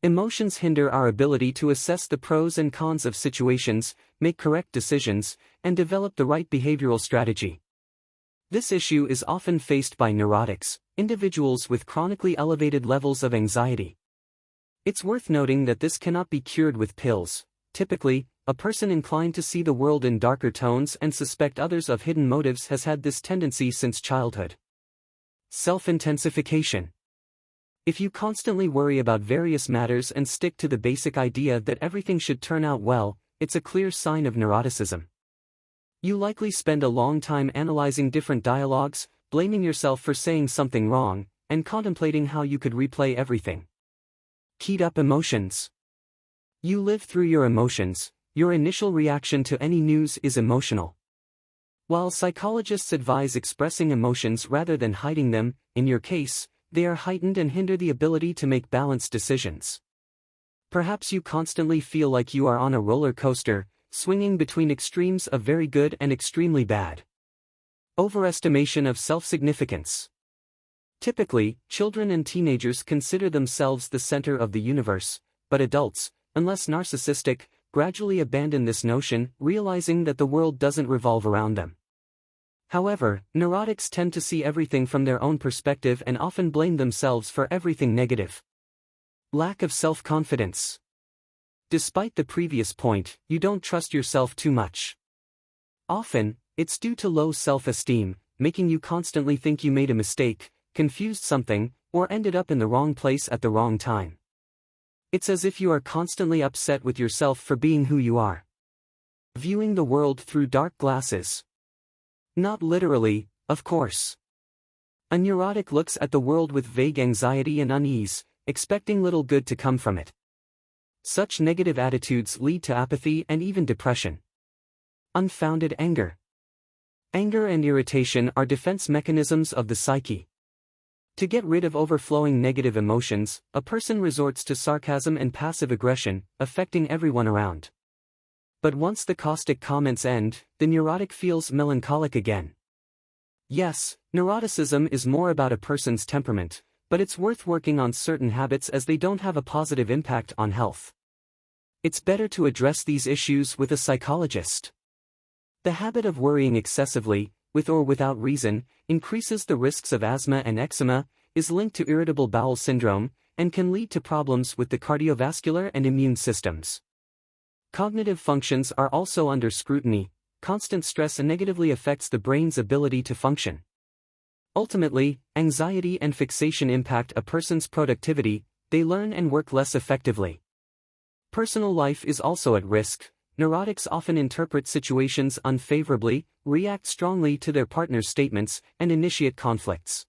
Emotions hinder our ability to assess the pros and cons of situations, make correct decisions, and develop the right behavioral strategy. This issue is often faced by neurotics, individuals with chronically elevated levels of anxiety. It's worth noting that this cannot be cured with pills. Typically, a person inclined to see the world in darker tones and suspect others of hidden motives has had this tendency since childhood. Self-intensification. If you constantly worry about various matters and stick to the basic idea that everything should turn out well, it's a clear sign of neuroticism. You likely spend a long time analyzing different dialogues, blaming yourself for saying something wrong, and contemplating how you could replay everything. Keyed up emotions. You live through your emotions. Your initial reaction to any news is emotional. While psychologists advise expressing emotions rather than hiding them, in your case, they are heightened and hinder the ability to make balanced decisions. Perhaps you constantly feel like you are on a roller coaster, swinging between extremes of very good and extremely bad. Overestimation of self-significance. Typically, children and teenagers consider themselves the center of the universe, but adults, unless narcissistic, gradually abandon this notion, realizing that the world doesn't revolve around them. However, neurotics tend to see everything from their own perspective and often blame themselves for everything negative. Lack of self-confidence. Despite the previous point, you don't trust yourself too much. Often, it's due to low self-esteem, making you constantly think you made a mistake, confused something, or ended up in the wrong place at the wrong time. It's as if you are constantly upset with yourself for being who you are. Viewing the world through dark glasses. Not literally, of course. A neurotic looks at the world with vague anxiety and unease, expecting little good to come from it. Such negative attitudes lead to apathy and even depression. Unfounded anger. Anger and irritation are defense mechanisms of the psyche. To get rid of overflowing negative emotions, a person resorts to sarcasm and passive aggression, affecting everyone around. But once the caustic comments end, the neurotic feels melancholic again. Yes, neuroticism is more about a person's temperament, but it's worth working on certain habits as they don't have a positive impact on health. It's better to address these issues with a psychologist. The habit of worrying excessively, with or without reason, increases the risks of asthma and eczema, is linked to irritable bowel syndrome, and can lead to problems with the cardiovascular and immune systems. Cognitive functions are also under scrutiny. Constant stress negatively affects the brain's ability to function. Ultimately, anxiety and fixation impact a person's productivity. They learn and work less effectively. Personal life is also at risk. Neurotics often interpret situations unfavorably, react strongly to their partner's statements, and initiate conflicts.